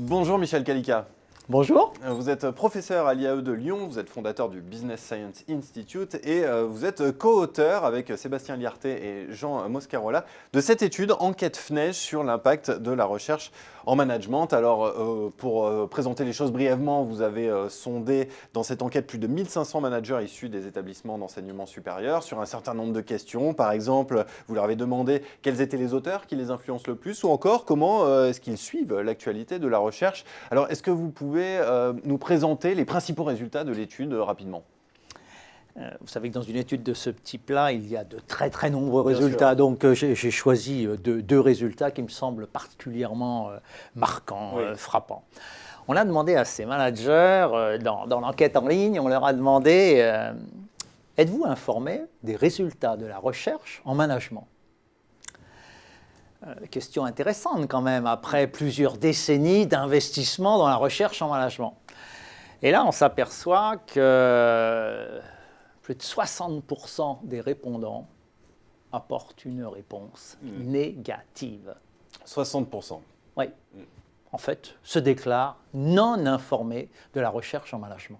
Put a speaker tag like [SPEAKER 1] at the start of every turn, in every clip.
[SPEAKER 1] Bonjour Michel Calica.
[SPEAKER 2] Bonjour.
[SPEAKER 1] Vous êtes professeur à l'IAE de Lyon, vous êtes fondateur du Business Science Institute et vous êtes co-auteur avec Sébastien Liarté et Jean Moscarola de cette étude Enquête FNEJ sur l'impact de la recherche en management. Alors pour présenter les choses brièvement, vous avez sondé dans cette enquête plus de 1500 managers issus des établissements d'enseignement supérieur sur un certain nombre de questions. Par exemple, vous leur avez demandé quels étaient les auteurs qui les influencent le plus ou encore comment est-ce qu'ils suivent l'actualité de la recherche. Alors est-ce que vous pouvez nous présenter les principaux résultats de l'étude rapidement?
[SPEAKER 2] Vous savez que dans une étude de ce type-là, il y a de très nombreux résultats. Donc j'ai choisi deux résultats qui me semblent particulièrement marquants, frappants. On a demandé à ces managers, dans l'enquête en ligne, on leur a demandé êtes-vous informés des résultats de la recherche en management? Question intéressante quand même, après plusieurs décennies d'investissement dans la recherche en management. Et là, on s'aperçoit que plus de 60% des répondants apportent une réponse négative.
[SPEAKER 1] 60%.
[SPEAKER 2] Oui. En fait, se déclarent non informés de la recherche en management.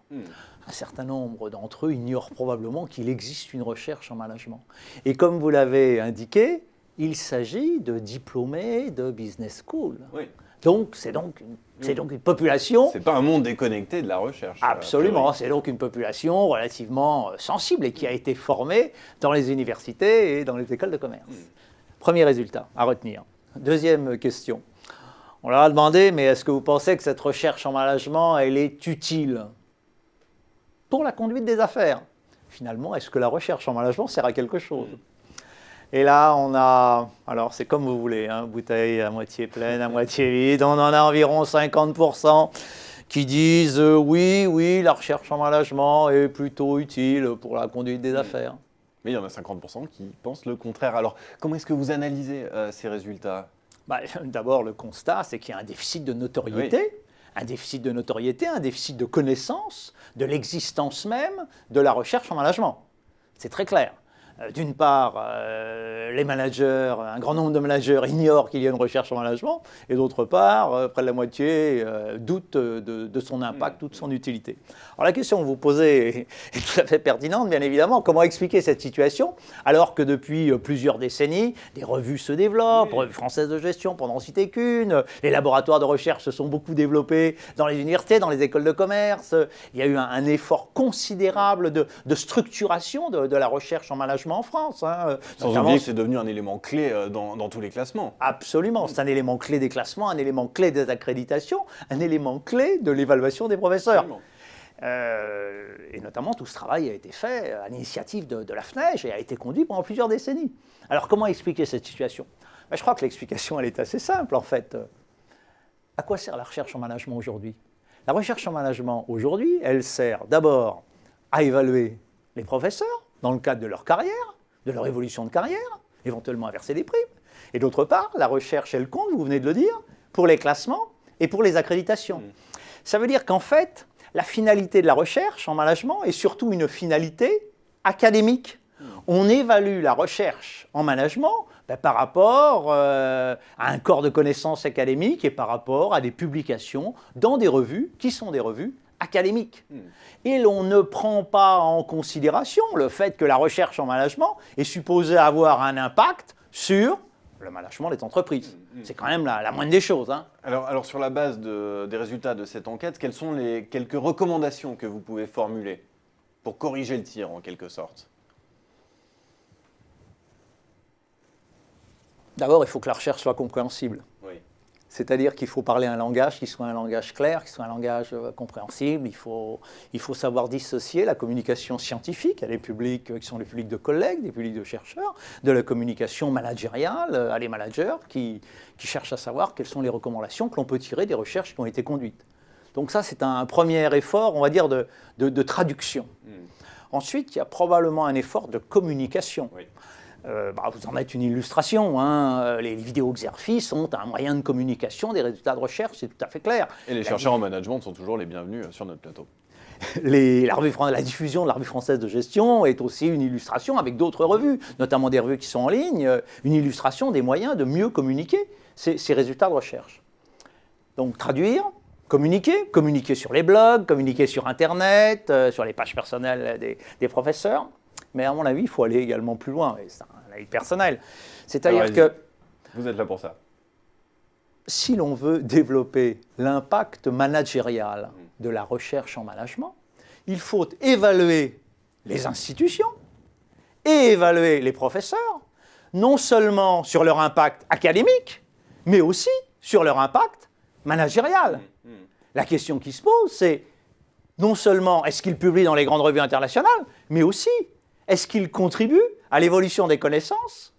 [SPEAKER 2] Un certain nombre d'entre eux ignorent probablement qu'il existe une recherche en management. Et comme vous l'avez indiqué, il s'agit de diplômés de business school. Oui. Donc, c'est donc une population...
[SPEAKER 1] C'est pas un monde déconnecté de la recherche.
[SPEAKER 2] Absolument, c'est donc une population relativement sensible et qui a été formée dans les universités et dans les écoles de commerce. Premier résultat à retenir. Deuxième question. On leur a demandé, mais est-ce que vous pensez que cette recherche en management, elle est utile pour la conduite des affaires? Finalement, est-ce que la recherche en management sert à quelque chose? Et là, on a, alors c'est comme vous voulez, hein, bouteille à moitié pleine, à moitié vide, on en a environ 50% qui disent oui, la recherche en management est plutôt utile pour la conduite des affaires.
[SPEAKER 1] Mais il y en a 50% qui pensent le contraire. Alors, comment est-ce que vous analysez ces résultats?
[SPEAKER 2] D'abord, le constat, c'est qu'il y a un déficit de notoriété. Un déficit de notoriété, un déficit de connaissance de l'existence même de la recherche en management. C'est très clair. D'une part, les managers, un grand nombre de managers ignorent qu'il y a une recherche en management, et d'autre part, près de la moitié doutent de son impact ou de son utilité. Alors la question que vous posez est tout à fait pertinente, bien évidemment. Comment expliquer cette situation alors que depuis plusieurs décennies, des revues se développent, revues françaises de gestion pour n'en citer qu'une, les laboratoires de recherche se sont beaucoup développés dans les universités, dans les écoles de commerce, il y a eu un effort considérable de structuration de la recherche en management en France.
[SPEAKER 1] Sans oublier que c'est devenu un élément clé dans tous les classements.
[SPEAKER 2] Absolument, c'est un élément clé des classements, un élément clé des accréditations, un élément clé de l'évaluation des professeurs. Et notamment, tout ce travail a été fait à l'initiative de la FNEJ et a été conduit pendant plusieurs décennies. Alors, comment expliquer cette situation? Je crois que l'explication, elle est assez simple, en fait. À quoi sert la recherche en management aujourd'hui? La recherche en management aujourd'hui, elle sert d'abord à évaluer les professeurs, dans le cadre de leur carrière, de leur évolution de carrière, éventuellement à verser des primes. Et d'autre part, la recherche, elle compte, vous venez de le dire, pour les classements et pour les accréditations. Ça veut dire qu'en fait, la finalité de la recherche en management est surtout une finalité académique. On évalue la recherche en management par rapport à un corps de connaissances académiques et par rapport à des publications dans des revues qui sont des revues académique. Et l'on ne prend pas en considération le fait que la recherche en management est supposée avoir un impact sur le management des entreprises. C'est quand même la moindre des choses.
[SPEAKER 1] Alors sur la base des résultats de cette enquête, quelles sont les quelques recommandations que vous pouvez formuler pour corriger le tir en quelque sorte?
[SPEAKER 2] D'abord, il faut que la recherche soit compréhensible. C'est-à-dire qu'il faut parler un langage qui soit un langage clair, qui soit un langage compréhensible. Il faut savoir dissocier la communication scientifique à des publics qui sont les publics de collègues, des publics de chercheurs, de la communication managériale à des managers qui cherchent à savoir quelles sont les recommandations que l'on peut tirer des recherches qui ont été conduites. Donc ça, c'est un premier effort, on va dire, de traduction. Ensuite, il y a probablement un effort de communication. Vous en êtes une illustration. Les vidéos Xerfi sont un moyen de communication des résultats de recherche, c'est tout à fait clair.
[SPEAKER 1] Et les chercheurs en management sont toujours les bienvenus sur notre plateau.
[SPEAKER 2] La diffusion de la revue française de gestion est aussi une illustration avec d'autres revues, notamment des revues qui sont en ligne, une illustration des moyens de mieux communiquer ces résultats de recherche. Donc traduire, communiquer sur les blogs, communiquer sur Internet, sur les pages personnelles des professeurs. Mais à mon avis, il faut aller également plus loin, et c'est un avis personnel. C'est-à-dire que
[SPEAKER 1] vous êtes là pour ça.
[SPEAKER 2] Si l'on veut développer l'impact managérial de la recherche en management, il faut évaluer les institutions et évaluer les professeurs, non seulement sur leur impact académique, mais aussi sur leur impact managérial. La question qui se pose, c'est non seulement est-ce qu'ils publient dans les grandes revues internationales, mais aussi est-ce qu'ils contribuent à l'évolution des connaissances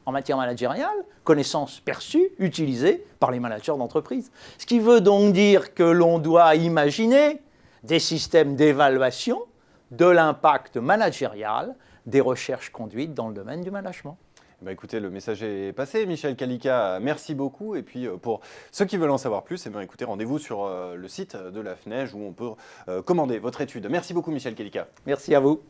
[SPEAKER 2] en matière managériale, connaissances perçues, utilisées par les managers d'entreprise. Ce qui veut donc dire que l'on doit imaginer des systèmes d'évaluation de l'impact managérial des recherches conduites dans le domaine du management.
[SPEAKER 1] Bah écoutez, le message est passé. Michel Kalika, merci beaucoup. Et puis pour ceux qui veulent en savoir plus, écoutez, rendez-vous sur le site de la FNEJ où on peut commander votre étude. Merci beaucoup Michel Kalika.
[SPEAKER 2] Merci à vous.